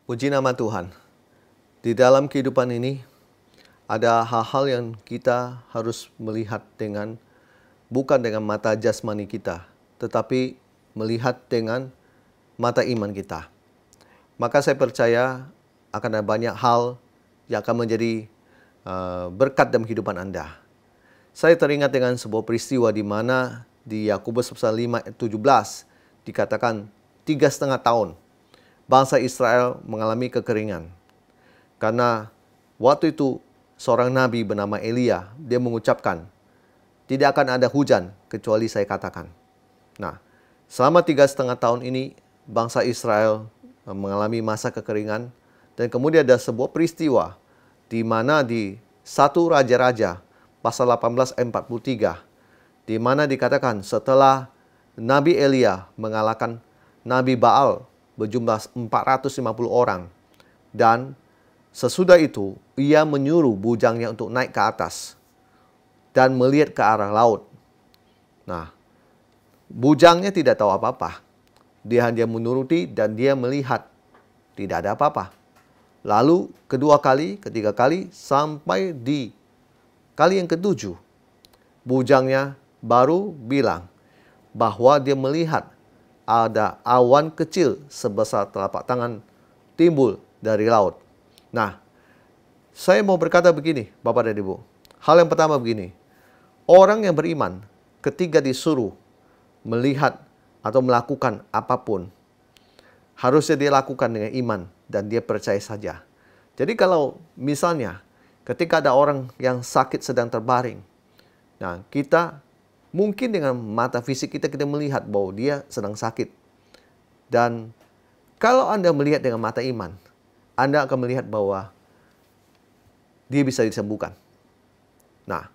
Puji nama Tuhan. Di dalam kehidupan ini ada hal-hal yang kita harus melihat bukan dengan mata jasmani kita, tetapi melihat dengan mata iman kita. Maka saya percaya akan ada banyak hal yang akan menjadi berkat dalam kehidupan Anda. Saya teringat dengan sebuah peristiwa di mana di Yakobus pasal 5 ayat 17 dikatakan 3,5 tahun bangsa Israel mengalami kekeringan. Karena waktu itu seorang nabi bernama Elia, dia mengucapkan, tidak akan ada hujan kecuali saya katakan. Nah, selama 3,5 tahun ini bangsa Israel mengalami masa kekeringan. Dan kemudian ada sebuah peristiwa di mana di 1 Raja-Raja pasal 18 ayat 43, di mana dikatakan setelah Nabi Elia mengalahkan Nabi Baal berjumlah 450 orang. Dan sesudah itu ia menyuruh bujangnya untuk naik ke atas dan melihat ke arah laut. Nah, bujangnya tidak tahu apa-apa. Dia hanya menuruti dan dia melihat tidak ada apa-apa. Lalu kedua kali, ketiga kali, sampai di kali yang ketujuh, bujangnya baru bilang bahwa dia melihat ada awan kecil sebesar telapak tangan timbul dari laut. Nah, saya mau berkata begini, Bapak dan Ibu. Hal yang pertama begini, orang yang beriman ketika disuruh melihat atau melakukan apapun, harusnya dia lakukan dengan iman dan dia percaya saja. Jadi kalau misalnya ketika ada orang yang sakit sedang terbaring, nah kita mungkin dengan mata fisik kita melihat bahwa dia sedang sakit. Dan kalau Anda melihat dengan mata iman, Anda akan melihat bahwa dia bisa disembuhkan. Nah,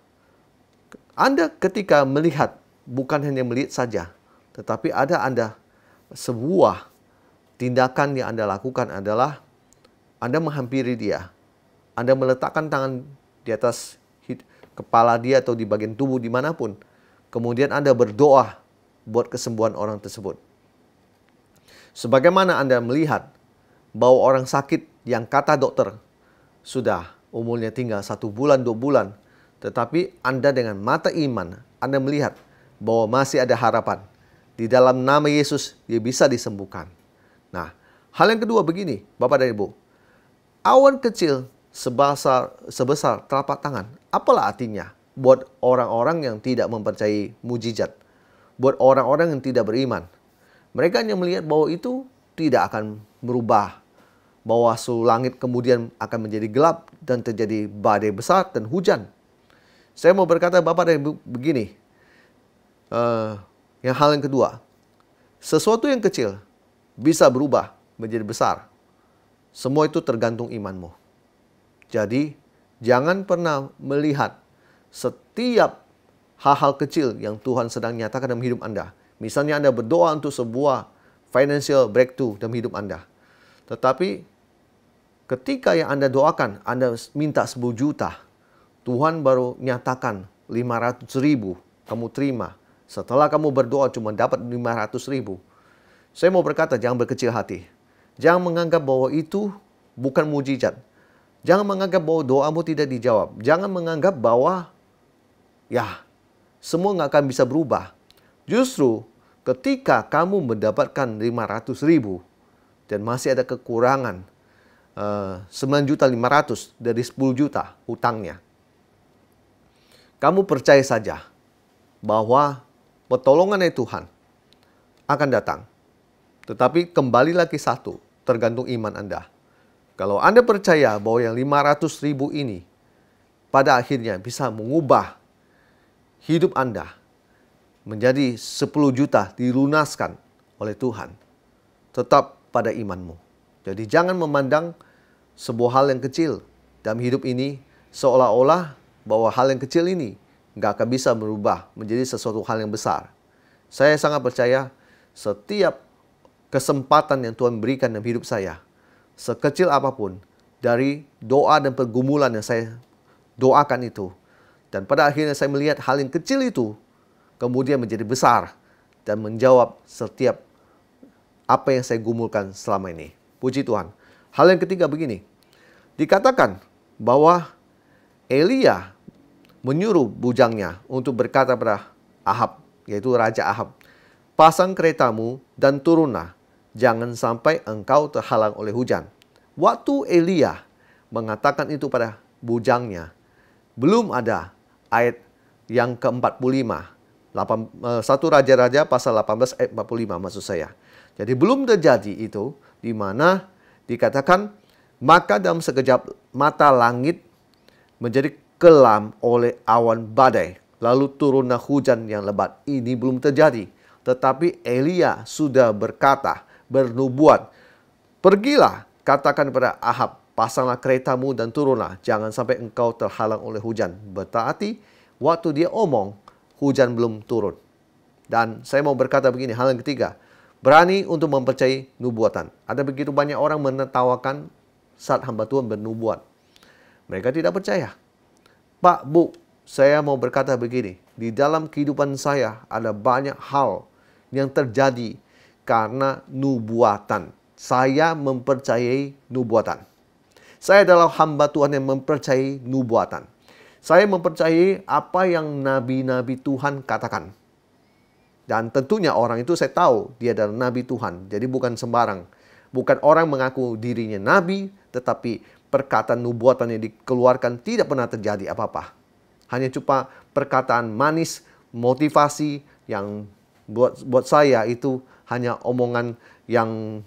Anda ketika melihat, bukan hanya melihat saja, tetapi ada sebuah tindakan yang Anda lakukan adalah Anda menghampiri dia. Anda meletakkan tangan di atas kepala dia atau di bagian tubuh dimanapun. Kemudian Anda berdoa buat kesembuhan orang tersebut. Sebagaimana Anda melihat bahwa orang sakit yang kata dokter sudah umurnya tinggal 1 bulan, 2 bulan. Tetapi Anda dengan mata iman, Anda melihat bahwa masih ada harapan. Di dalam nama Yesus, dia bisa disembuhkan. Nah, hal yang kedua begini, Bapak dan Ibu. Awan kecil sebesar telapak tangan, apalah artinya buat orang-orang yang tidak mempercayai mujizat, buat orang-orang yang tidak beriman? Mereka hanya melihat bahwa itu tidak akan merubah, bahwa seluruh langit kemudian akan menjadi gelap dan terjadi badai besar dan hujan. Saya mau berkata Bapak dan Ibu begini, hal yang kedua, sesuatu yang kecil bisa berubah menjadi besar. Semua itu tergantung imanmu. Jadi jangan pernah melihat setiap hal-hal kecil yang Tuhan sedang nyatakan dalam hidup Anda. Misalnya Anda berdoa untuk sebuah financial breakthrough dalam hidup Anda. Tetapi ketika yang Anda doakan, Anda minta 10 juta. Tuhan baru nyatakan 500.000 kamu terima. Setelah kamu berdoa cuma dapat 500.000. Saya mau berkata jangan berkecil hati. Jangan menganggap bahwa itu bukan mujizat. Jangan menganggap bahwa doamu tidak dijawab. Jangan menganggap bahwa semua nggak akan bisa berubah. Justru ketika kamu mendapatkan 500.000 dan masih ada kekurangan 9.500.000 dari 10 juta hutangnya, kamu percaya saja bahwa pertolongan dari Tuhan akan datang. Tetapi kembali lagi satu, tergantung iman Anda. Kalau Anda percaya bahwa yang 500.000 ini pada akhirnya bisa mengubah hidup Anda menjadi 10 juta dilunaskan oleh Tuhan, tetap pada imanmu. Jadi jangan memandang sebuah hal yang kecil dalam hidup ini seolah-olah bahwa hal yang kecil ini nggak akan bisa berubah menjadi sesuatu hal yang besar. Saya sangat percaya setiap kesempatan yang Tuhan berikan dalam hidup saya, sekecil apapun, dari doa dan pergumulan yang saya doakan itu, dan pada akhirnya saya melihat hal yang kecil itu kemudian menjadi besar dan menjawab setiap apa yang saya gumulkan selama ini. Puji Tuhan. Hal yang ketiga begini. Dikatakan bahwa Elia menyuruh bujangnya untuk berkata pada Ahab, yaitu Raja Ahab, "Pasang keretamu dan turunlah, jangan sampai engkau terhalang oleh hujan." Waktu Elia mengatakan itu pada bujangnya, belum ada ayat yang ke-45. 1 Raja-Raja pasal 18 ayat 45 maksud saya. Jadi belum terjadi itu, di mana dikatakan, maka dalam sekejap mata langit menjadi kelam oleh awan badai, lalu turunlah hujan yang lebat. Ini belum terjadi. Tetapi Elia sudah berkata, bernubuat, "Pergilah, katakan kepada Ahab, pasanglah keretamu dan turunlah, jangan sampai engkau terhalang oleh hujan." Berarti waktu dia omong, hujan belum turun. Dan saya mau berkata begini, hal yang ketiga, berani untuk mempercayai nubuatan. Ada begitu banyak orang menertawakan saat hamba Tuhan bernubuat. Mereka tidak percaya. "Pak, Bu, saya mau berkata begini, di dalam kehidupan saya ada banyak hal yang terjadi karena nubuatan. Saya mempercayai nubuatan. Saya adalah hamba Tuhan yang mempercayai nubuatan. Saya mempercayai apa yang nabi-nabi Tuhan katakan. Dan tentunya orang itu saya tahu dia adalah nabi Tuhan. Jadi bukan sembarang. Bukan orang mengaku dirinya nabi, tetapi perkataan nubuatan yang dikeluarkan tidak pernah terjadi apa-apa. Hanya cuma perkataan manis, motivasi yang buat saya itu hanya omongan yang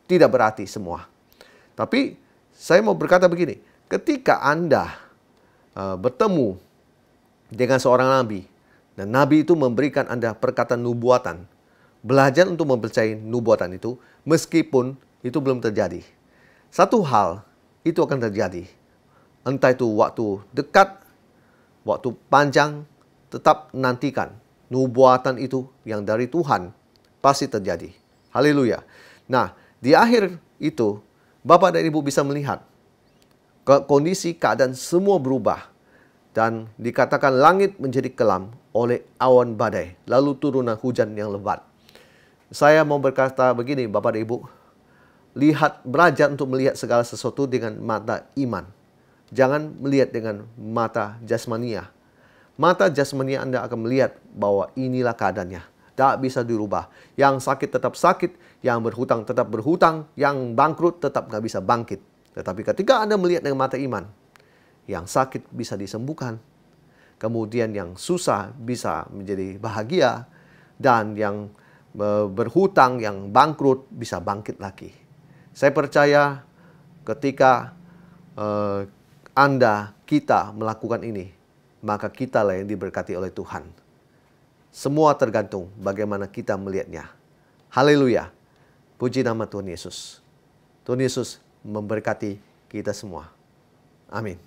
tidak berarti semua. Tapi saya mau berkata begini, ketika Anda bertemu dengan seorang nabi, dan nabi itu memberikan Anda perkataan nubuatan, belajar untuk mempercayai nubuatan itu, meskipun itu belum terjadi. Satu hal itu akan terjadi. Entah itu waktu dekat, waktu panjang, tetap nantikan. Nubuatan itu yang dari Tuhan pasti terjadi. Haleluya. Nah, di akhir itu, Bapak dan Ibu bisa melihat kondisi keadaan semua berubah. Dan dikatakan langit menjadi kelam oleh awan badai. Lalu turunlah hujan yang lebat. Saya mau berkata begini, Bapak dan Ibu. Belajar untuk melihat segala sesuatu dengan mata iman. Jangan melihat dengan mata jasmania. Mata jasmania Anda akan melihat bahwa inilah keadaannya. Tak bisa dirubah. Yang sakit tetap sakit, yang berhutang tetap berhutang, yang bangkrut tetap nggak bisa bangkit. Tetapi ketika Anda melihat dengan mata iman, yang sakit bisa disembuhkan, kemudian yang susah bisa menjadi bahagia, dan yang berhutang, yang bangkrut bisa bangkit lagi. Saya percaya ketika kita melakukan ini, maka kitalah yang diberkati oleh Tuhan. Semua tergantung bagaimana kita melihatnya. Haleluya. Puji nama Tuhan Yesus. Tuhan Yesus memberkati kita semua. Amin.